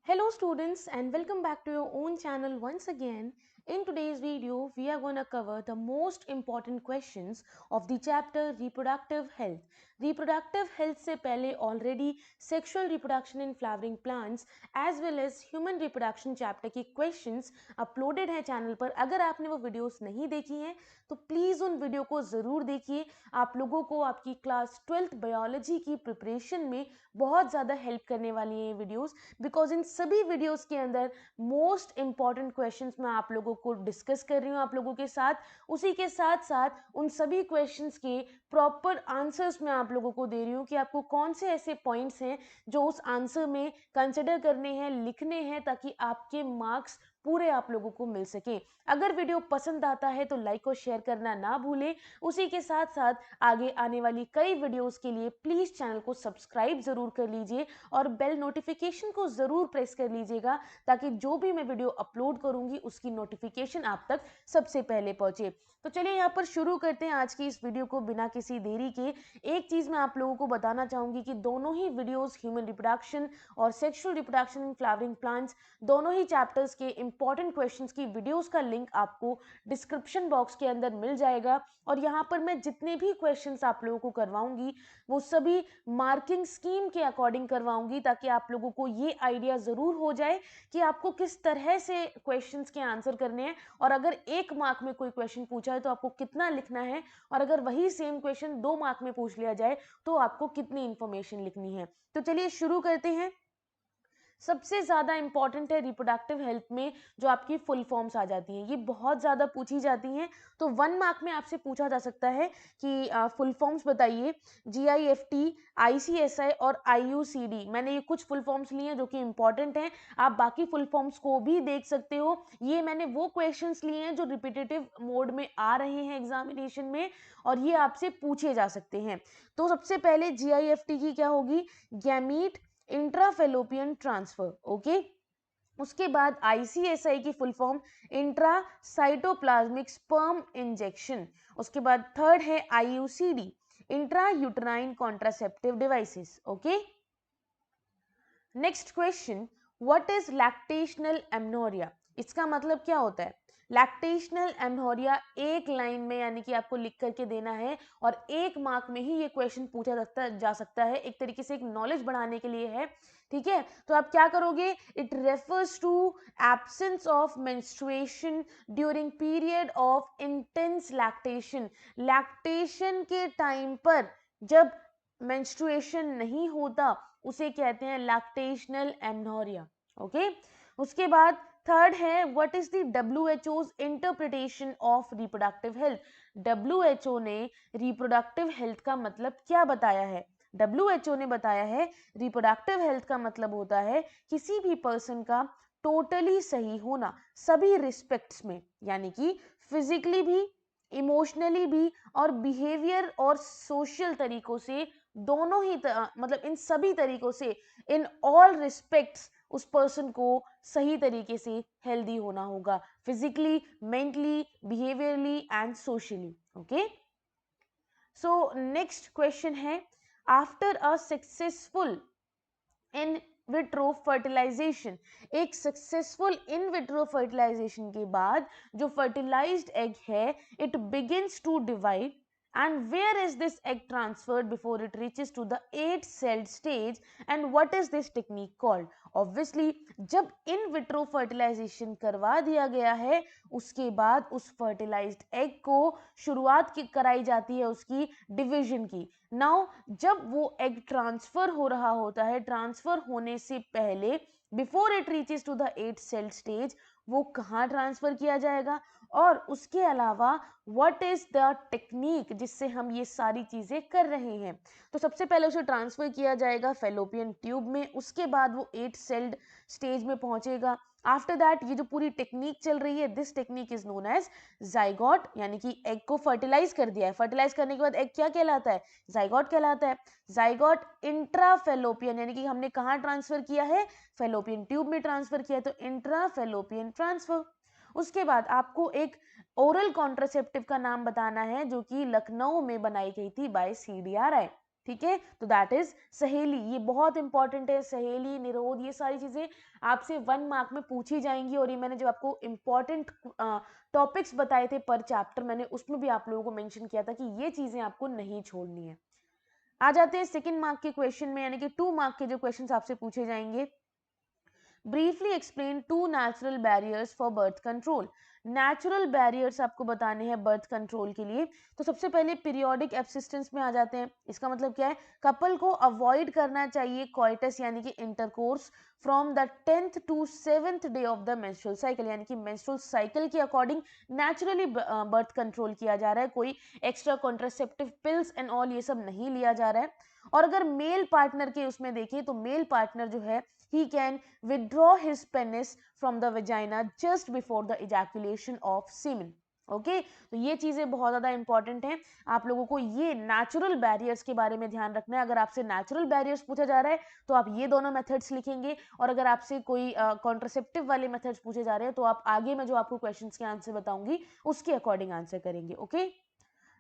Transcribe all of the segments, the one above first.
Hello students and welcome back to your own channel once again. In today's video, we are going to cover the most important questions of the chapter reproductive health. Reproductive health से पहले already sexual reproduction in flowering plants as well as human reproduction chapter की questions uploaded है channel पर. अगर आपने वो videos नहीं देखी हैं तो प्लीज़ उन वीडियो को ज़रूर देखिए. आप लोगों को आपकी क्लास 12th बायोलॉजी की प्रिपरेशन में बहुत ज़्यादा हेल्प करने वाली है ये वीडियोस, बिकॉज इन सभी वीडियोस के अंदर मोस्ट इंपॉर्टेंट क्वेश्चंस मैं आप लोगों को डिस्कस कर रही हूँ आप लोगों के साथ. उसी के साथ साथ उन सभी क्वेश्चंस के प्रॉपर आंसर्स मैं आप लोगों को दे रही हूँ कि आपको कौन से ऐसे पॉइंट्स हैं जो उस आंसर में कंसिडर करने हैं, लिखने हैं, ताकि आपके मार्क्स पूरे आप लोगों को मिल सके. अगर वीडियो पसंद आता है तो लाइक और शेयर करना ना भूलें. उसी के साथ साथ आगे आने वाली कई वीडियोस के लिए प्लीज चैनल को सब्सक्राइब जरूर कर लीजिए और बेल नोटिफिकेशन को जरूर प्रेस कर लीजिएगा ताकि जो भी मैं वीडियो अपलोड करूंगी उसकी नोटिफिकेशन आप तक सबसे पहले पहुंचे. तो चलिए यहाँ पर शुरू करते हैं आज की इस वीडियो को बिना किसी देरी के. एक चीज मैं आप लोगों को बताना चाहूंगी कि दोनों ही वीडियोस ह्यूमन रिप्रोडक्शन और sexual reproduction in flowering plants दोनों ही चैप्टर्स के इंपॉर्टेंट क्वेश्चंस की वीडियोस का लिंक आपको डिस्क्रिप्शन बॉक्स के अंदर मिल जाएगा. और यहाँ पर मैं जितने भी क्वेश्चंस आप लोगों को करवाऊंगी वो सभी मार्किंग स्कीम के अकॉर्डिंग करवाऊंगी ताकि आप लोगों को ये आइडिया ज़रूर हो जाए कि आपको किस तरह से क्वेश्चंस के आंसर करने हैं और अगर 1 मार्क में कोई क्वेश्चन पूछा है तो आपको कितना लिखना है और अगर वही सेम क्वेश्चन 2 मार्क में पूछ लिया जाए तो आपको कितनी इंफॉर्मेशन लिखनी है. तो चलिए शुरू करते हैं. सबसे ज़्यादा इंपॉर्टेंट है रिप्रोडक्टिव हेल्थ में जो आपकी फुल फॉर्म्स आ जाती हैं, ये बहुत ज़्यादा पूछी जाती हैं. तो 1 मार्क में आपसे पूछा जा सकता है कि फुल फॉर्म्स बताइए. GIFT, ICSI और IUCD, मैंने ये कुछ फुल फॉर्म्स लिए हैं जो कि इंपॉर्टेंट हैं. आप बाकी फुल फॉर्म्स को भी देख सकते हो. ये मैंने वो क्वेश्चंस लिए हैं जो रिपीटेटिव मोड में आ रहे हैं एग्जामिनेशन में और ये आपसे पूछे जा सकते हैं. तो सबसे पहले GIFT की क्या होगी? Gamete intrafallopian transfer. ओके. उसके बाद ICSI की full form intra cytoplasmic sperm injection. उसके बाद थर्ड है IUCD, intra uterine contraceptive devices. Okay. Next question, what is lactational amenorrhoea? इसका मतलब क्या होता है? लैक्टेशनल एमनोरिया एक लाइन में यानी कि आपको लिख करके देना है और 1 मार्क में ही ये क्वेश्चन पूछा जा सकता है. एक तरीके से एक नॉलेज बढ़ाने के लिए है. ठीक है, तो आप क्या करोगे? It refers to absence of menstruation during period of intense lactation. Lactation के टाइम पर जब मेंस्ट्रुएशन नहीं होता उसे कहते हैं लैक्टेशनल एमनोरिया. ओके. उसके बाद थर्ड है, what is the WHO's interpretation of reproductive health? WHO ने रिप्रोडक्टिव हेल्थ का मतलब क्या बताया है? WHO ने बताया है रिप्रोडक्टिव हेल्थ का मतलब होता है किसी भी पर्सन का टोटली सही होना सभी रिस्पेक्ट्स में, यानी कि फिजिकली भी, इमोशनली भी और बिहेवियर और सोशल तरीकों से, दोनों ही मतलब इन सभी तरीकों से, इन ऑल रिस्पेक्ट्स उस पर्सन को सही तरीके से हेल्दी होना होगा, physically, mentally, behaviourally and socially. Okay. So next question है, after a successful in vitro fertilisation, एक सक्सेसफुल इन विट्रो फर्टिलाइजेशन के बाद जो फर्टिलाइज्ड एग है it begins to divide and where is this egg transferred before it reaches to the 8-celled stage and what is this technique called? Obviously जब in vitro fertilization करवा दिया गया है उसके बाद उस fertilized egg को शुरुआत की कराई जाती है उसकी डिविजन की. नाउ जब वो एग ट्रांसफर हो रहा होता है, ट्रांसफर होने से पहले before it reaches to the 8-celled stage वो कहाँ ट्रांसफर किया जाएगा और उसके अलावा व्हाट इज द टेक्निक जिससे हम ये सारी चीजें कर रहे हैं. तो सबसे पहले उसे ट्रांसफर किया जाएगा फेलोपियन ट्यूब में, उसके बाद वो 8-celled स्टेज में पहुंचेगा. आफ्टर दैट ये जो पूरी टेक्निक चल रही है this technique is known as zygote, यानी कि एग को फर्टिलाइज कर दिया है. फर्टिलाइज करने के बाद एग क्या कहलाता है? जाइगोट कहलाता है. जाइगोट इंट्राफेलोपियन, यानी कि हमने कहाँ ट्रांसफर किया है? फेलोपियन ट्यूब में ट्रांसफर किया है, तो इंट्राफेलोपियन ट्रांसफर. उसके बाद आपको एक ओरल कॉन्ट्रासेप्टिव का नाम बताना है जो कि लखनऊ में बनाई गई थी बाय CDRI. ठीक है, तो दैट इज सहेली। ये बहुत इंपॉर्टेंट है, सहेली, निरोध, ये सारी चीजें आपसे 1 मार्क में पूछी जाएंगी। और ये मैंने जब आपको इंपॉर्टेंट टॉपिक्स बताए थे पर चैप्टर, मैंने उसमें भी आप लोगों को मेंशन किया था कि ये चीजें आपको नहीं छोड़नी है। आ जाते हैं सेकंड मार्क के क्वेश्चन में, यानी कि 2 मार्क के जो क्वेश्चंस आपसे पूछे जाएंगे। Briefly explain 2 natural barriers for birth control. Natural barriers आपको बताने हैं बर्थ कंट्रोल के लिए। तो सबसे पहले पीरियोडिक एब्सिस्टेंस में आ जाते हैं। इसका मतलब क्या है, कपल को अवॉइड करना चाहिए कोइटस यानी कि intercourse from the 10th to 7th day of the menstrual cycle, यानी कि मेंस्ट्रुअल साइकिल के अकॉर्डिंग नेचुरली बर्थ कंट्रोल किया जा रहा है। कोई extra contraceptive pills and all ये सब नहीं लिया जा रहा है। और अगर मेल पार्टनर के उसमें देखें तो मेल पार्टनर जो है he can withdraw his penis from the vagina just before the ejaculation of semen. Okay तो ये चीजें बहुत ज्यादा इंपॉर्टेंट हैं। आप लोगों को ये नेचुरल बैरियर्स के बारे में ध्यान रखना है। अगर आपसे नेचुरल बैरियर्स पूछा जा रहा है तो आप ये दोनों मेथड्स लिखेंगे, और अगर आपसे कोई कॉन्ट्रासेप्टिव वाले मेथड्स पूछे जा रहे हैं तो आप आगे मैं जो आपको क्वेश्चंस के आंसर बताऊंगी उसके अकॉर्डिंग आंसर करेंगे। ओके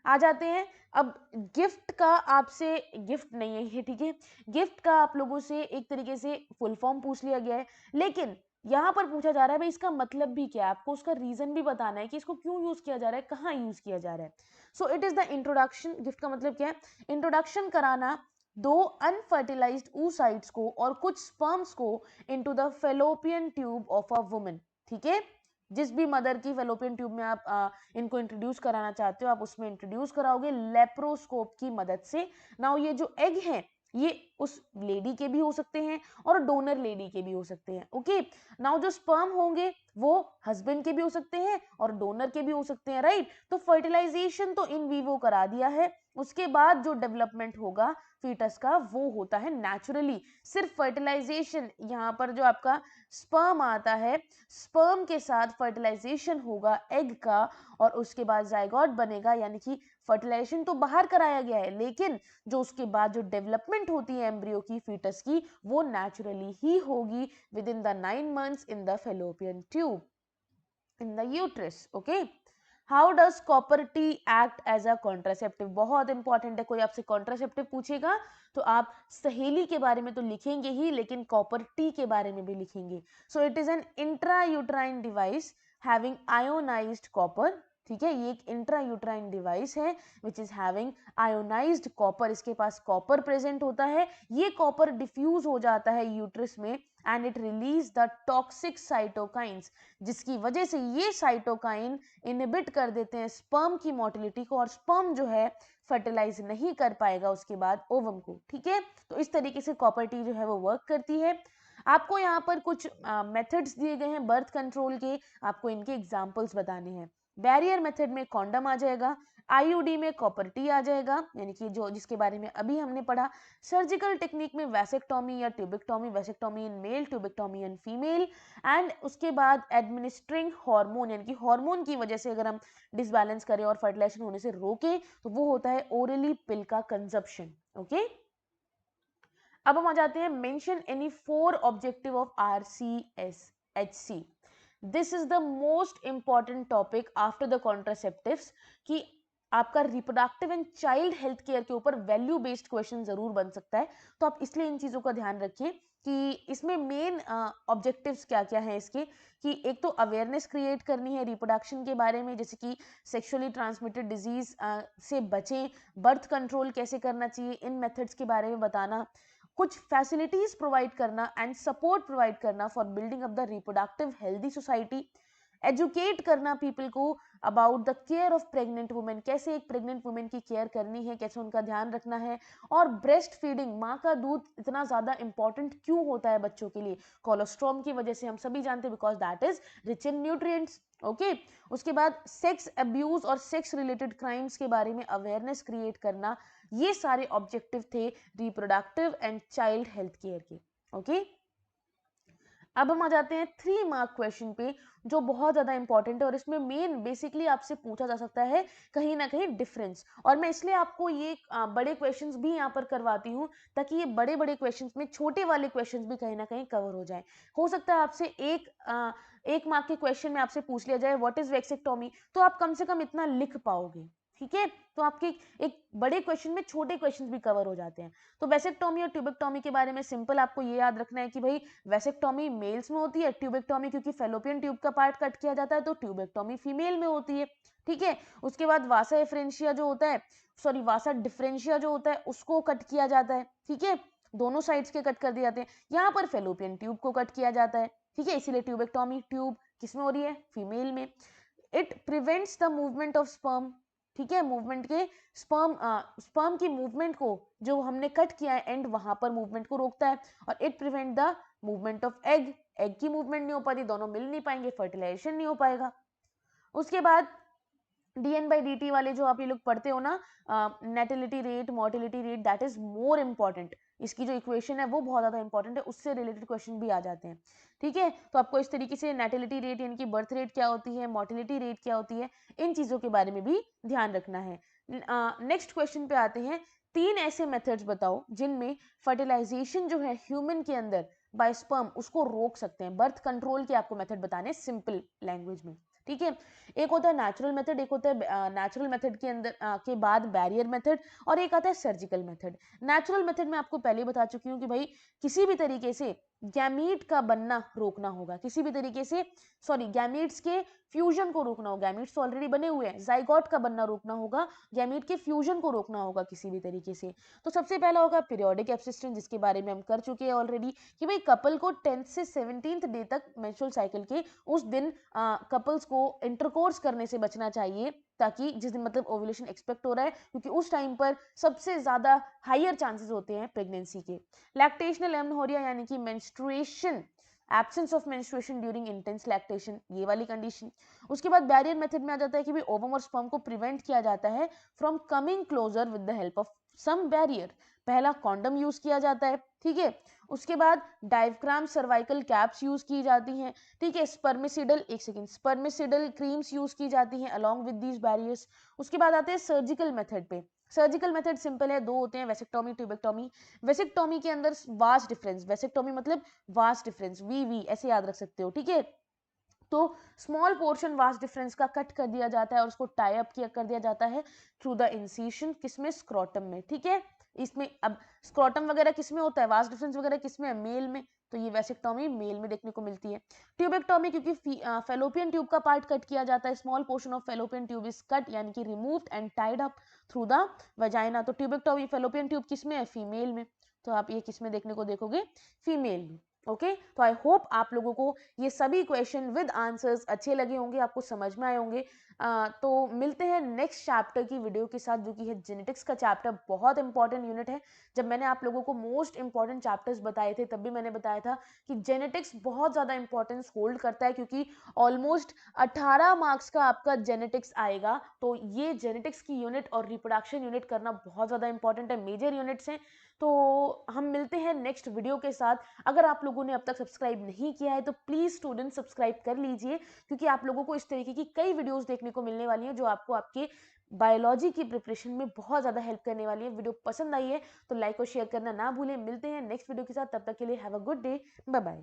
आ जाते हैं अब गिफ्ट का। आपसे गिफ्ट नहीं है ये, ठीक है, गिफ्ट का आप लोगों से एक तरीके से फुल फॉर्म पूछ लिया गया है, लेकिन यहां पर पूछा जा रहा है भाई इसका मतलब भी क्या है, आपको उसका रीजन भी बताना है कि इसको क्यों यूज किया जा रहा है, कहाँ यूज किया जा रहा है। So it is the introduction. Gift का मतलब क्या है, इंट्रोडक्शन कराना 2 अनफर्टिलाइज्ड oocytes को और कुछ स्पर्म्स को into the fallopian tube of a woman. ठीक है, जिस भी मदर की फेलोपियन ट्यूब में आप इनको इंट्रोड्यूस कराना चाहते हो आप उसमें इंट्रोड्यूस कराओगे लेप्रोस्कोप की मदद से। नाउ ये जो एग हैं ये उस लेडी के भी हो सकते हैं और डोनर लेडी के भी हो सकते हैं। ओके नाउ जो स्पर्म होंगे वो हस्बैंड के भी हो सकते हैं और डोनर के भी हो सकते हैं, राइट। तो फर्टिलाइजेशन तो इन वीवो करा दिया है, उसके बाद जो डेवलपमेंट होगा फीटस का वो होता है नेचुरली। सिर्फ फर्टिलाइजेशन, यहाँ पर जो आपका स्पर्म आता है, स्पर्म के साथ फर्टिलाइजेशन होगा एग का और उसके बाद जाइगोट बनेगा, यानी कि फर्टिलाइजेशन तो बाहर कराया गया है लेकिन जो उसके बाद जो डेवलपमेंट होती है एम्ब्रियो की, फीटस की, वो नेचुरली ही होगी within the 9 months in the fallopian tube in the uterus. Okay how does copper T act as a contraceptive, बहुत इंपॉर्टेंट है। कोई आपसे कॉन्ट्रासेप्टिव पूछेगा तो आप सहेली के बारे में तो लिखेंगे ही लेकिन कॉपर टी के बारे में भी लिखेंगे। So it is an intrauterine device having ionised copper. ठीक है, ये एक इंट्रायूट्राइन डिवाइस है which is having ionised copper. इसके पास कॉपर प्रेजेंट होता है, ये कॉपर डिफ्यूज हो जाता है यूट्रस में and it release the toxic cytokines, जिसकी वजह से ये साइटोकाइन इनहिबिट कर देते हैं स्पर्म की मोटिलिटी को और स्पर्म जो है फर्टिलाइज नहीं कर पाएगा उसके बाद ओवम को। ठीक है, तो इस तरीके से कॉपर टी जो है वो वर्क करती है। आपको यहाँ पर कुछ मेथड्स दिए गए हैं बर्थ कंट्रोल के, आपको इनके एग्जांपल्स बताने हैं। बैरियर मेथड में कॉन्डम आ जाएगा, आईयूडी में कॉपर टी आ जाएगा, यानी कि जो जिसके बारे में अभी हमने पढ़ा। सर्जिकल टेक्निक में वैसेक्टोमी या tubectomy, vasectomy in male, tubectomy in female. And उसके बाद एडमिनिस्ट्रिंग हार्मोन, यानी कि हार्मोन की वजह से अगर हम डिसबैलेंस करें और फर्टिलाइजेशन होने से रोके तो वो होता है ओरली पिल का कंजप्शन। ओके अब हम आ जाते हैं mention any 4 objective of RCSHC। This is the most important topic after the contraceptives कि आपका reproductive and child health care के ऊपर वैल्यू बेस्ड क्वेश्चन जरूर बन सकता है। तो आप इसलिए इन चीजों का ध्यान रखिए कि इसमें मेन ऑब्जेक्टिव्स क्या क्या है इसके, कि एक तो अवेयरनेस क्रिएट करनी है रिप्रोडक्शन के बारे में, जैसे कि सेक्सुअली ट्रांसमिटेड डिजीज से बचें, बर्थ कंट्रोल कैसे करना चाहिए, इन मेथड्स के बारे में बताना, कुछ फैसिलिटीज प्रोवाइड करना एंड सपोर्ट प्रोवाइड करना for building up the reproductive healthy society, educate करना पीपल को about the care of pregnant women, कैसे एक प्रेग्नेंट वुमेन की केयर करनी है, कैसे उनका ध्यान रखना है। और ब्रेस्ट फीडिंग, माँ का दूध इतना ज्यादा इंपॉर्टेंट क्यों होता है बच्चों के लिए, कोलेस्ट्रॉल की वजह से हम सभी जानते हैं, because that is rich in nutrients. Okay उसके बाद सेक्स अब्यूज और सेक्स रिलेटेड क्राइम्स के बारे में अवेयरनेस क्रिएट करना, ये सारे ऑब्जेक्टिव थे reproductive and child health care के। ओके अब हम आ जाते हैं 3 मार्क क्वेश्चन पे जो बहुत ज्यादा इंपॉर्टेंट है और इसमें मेन बेसिकली आपसे पूछा जा सकता है कहीं ना कहीं डिफरेंस, और मैं इसलिए आपको ये बड़े क्वेश्चंस भी यहाँ पर करवाती हूँ ताकि ये बड़े बड़े क्वेश्चंस में छोटे वाले क्वेश्चंस भी कहीं ना कहीं कवर हो जाए। हो सकता है आपसे एक मार्क के क्वेश्चन में आपसे पूछ लिया जाए व्हाट इज वेक्सेक्टोमी, तो आप कम से कम इतना लिख पाओगे। ठीक है, तो आपके एक बड़े क्वेश्चन में छोटे क्वेश्चंस भी कवर हो जाते हैं। तो वेसेक्टोमी और ट्यूबेक्टोमी के बारे में सिंपल आपको ये याद रखना है कि भाई वेसेक्टोमी मेल्स में होती है, ट्यूबेक्टोमी क्योंकि फेलोपियन ट्यूब का पार्ट कट किया जाता है तो ट्यूबेक्टोमी फीमेल में होती है। ठीक है, उसके बाद वासा एफरेंशिया जो होता है, सॉरी वासा डिफरेंशिया जो होता है उसको कट किया जाता है। ठीक है, दोनों साइड्स के कट कर दिए जाते हैं। यहाँ पर फेलोपियन ट्यूब को कट किया जाता है। ठीक है, इसीलिए ट्यूबेक्टोमी ट्यूब किसमें हो रही है, फीमेल में। It prevents the movement of sperm, ठीक है, मूवमेंट के स्पर्म की मूवमेंट को जो हमने कट किया है एंड वहां पर मूवमेंट को रोकता है। और it prevent the movement of egg, egg की मूवमेंट नहीं हो पाती, दोनों मिल नहीं पाएंगे, फर्टिलाइजेशन नहीं हो पाएगा। उसके बाद dn by dt वाले जो आप ये लोग पढ़ते हो ना, natality rate, mortality rate, that is more important. इसकी जो इक्वेशन है वो बहुत ज्यादा इंपॉर्टेंट है, उससे रिलेटेड क्वेश्चन भी आ जाते हैं। ठीक है, तो आपको इस तरीके से नेटिलिटी रेट यानी कि बर्थ रेट क्या होती है, मोर्टिलिटी रेट क्या होती है, इन चीजों के बारे में भी ध्यान रखना है। नेक्स्ट क्वेश्चन पे आते हैं। 3 ऐसे मेथड्स बताओ जिनमें फर्टिलाइजेशन जो है ह्यूमन के अंदर बाय स्पर्म उसको रोक सकते हैं। बर्थ कंट्रोल के आपको मेथड बताने सिंपल लैंग्वेज में। ठीक है, एक होता है नेचुरल मेथड, एक होता है नेचुरल मेथड के अंदर के बाद बैरियर मेथड, और एक आता है सर्जिकल मेथड। नेचुरल मेथड में आपको पहले बता चुकी हूँ कि भाई किसी भी तरीके से गैमीट का बनना रोकना होगा, किसी भी तरीके से, सॉरी, गैमीट्स के फ्यूजन को रोकना होगा। गैमीट्स तो ऑलरेडी बने हुए हैं, जाइगोट का बनना रोकना होगा, गैमीट के फ्यूजन को रोकना होगा किसी भी तरीके से। तो सबसे पहला होगा पीरियोडिक एब्सिस्टेंस, जिसके बारे में हम कर चुके हैं ऑलरेडी कि भाई कपल को 10th से 17th डे तक मेंस्ट्रुअल साइकिल के उस दिन कपल्स को इंटरकोर्स करने से बचना चाहिए, ताकि जिस दिन मतलब ओव्यूलेशन एक्सपेक्ट हो रहा है, क्योंकि उस टाइम पर सबसे ज्यादा हायर चांसेस होते हैं प्रेगनेंसी के। लैक्टेशनल एमनोरिया यानी कि menstruation, absence of menstruation during intense lactation, ये वाली कंडीशन। उसके बाद बैरियर मेथड में आ जाता है कि भाई ओवम और स्पर्म को प्रिवेंट किया जाता है from coming closer with the help of some barrier. पहला कॉन्डम यूज किया जाता है। ठीक है, उसके बाद डायफ्राम सर्वाइकल कैप्स यूज की जाती हैं। ठीक है, स्पर्मिसिडल, एक सेकेंड, स्पर्मिसिडल क्रीम्स यूज की जाती हैं अलोंग विद दीज बैरियर्स। उसके बाद आते हैं सर्जिकल मेथड पे। सर्जिकल मेथड सिंपल है, दो होते हैं, वेसेक्टोमी, ट्यूबेक्टोमी। वेसेक्टोमी के अंदर वास्ट डिफरेंस, वेसेक्टोमी मतलब वास्ट डिफरेंस, वी ऐसे याद रख सकते हो। ठीक है, तो स्मॉल पोर्शन वास्ट डिफरेंस का कट कर दिया जाता है और उसको टाई अप किया कर दिया जाता है थ्रू द इंसिशन, किसमें, स्क्रोटम में। ठीक है, इसमें अब स्क्रोटम वगैरह किसमें होता है, वास्ट डिफरेंस वगैरह किसमें है, मेल में, तो ये वेसेक्टोमी मेल में देखने को मिलती है। ट्यूबेक्टोमी क्योंकि फेलोपियन ट्यूब का पार्ट कट किया जाता है, small portion of fallopian tube is cut यानी कि removed and tied up through the vagina. तो ट्यूबेक्टोमी फेलोपियन ट्यूब किसमें है, फीमेल में, तो आप ये किसमें देखने को देखोगे, फीमेल में। ओके, तो आई होप आप लोगों को ये सभी क्वेश्चन विद आंसर्स अच्छे लगे होंगे, आपको समझ में आए होंगे। तो मिलते हैं नेक्स्ट चैप्टर की वीडियो के साथ, जो कि है जेनेटिक्स का चैप्टर। बहुत इंपॉर्टेंट यूनिट है। जब मैंने आप लोगों को मोस्ट इंपॉर्टेंट चैप्टर्स बताए थे तब भी मैंने बताया था कि जेनेटिक्स बहुत ज़्यादा इंपॉर्टेंस होल्ड करता है, क्योंकि ऑलमोस्ट 18 मार्क्स का आपका जेनेटिक्स आएगा। तो ये जेनेटिक्स की यूनिट और रिप्रोडक्शन यूनिट करना बहुत ज़्यादा इंपॉर्टेंट है, मेजर यूनिट्स हैं। तो हम मिलते हैं नेक्स्ट वीडियो के साथ। अगर आप लोगों ने अब तक सब्सक्राइब नहीं किया है तो प्लीज़ स्टूडेंट सब्सक्राइब कर लीजिए, क्योंकि आप लोगों को इस तरीके की कई वीडियोस देखने को मिलने वाली हैं जो आपको आपके बायोलॉजी की प्रिपरेशन में बहुत ज़्यादा हेल्प करने वाली है। वीडियो पसंद आई है तो लाइक और शेयर करना ना भूलें। मिलते हैं नेक्स्ट वीडियो के साथ, तब तक के लिए have a good day, bye bye.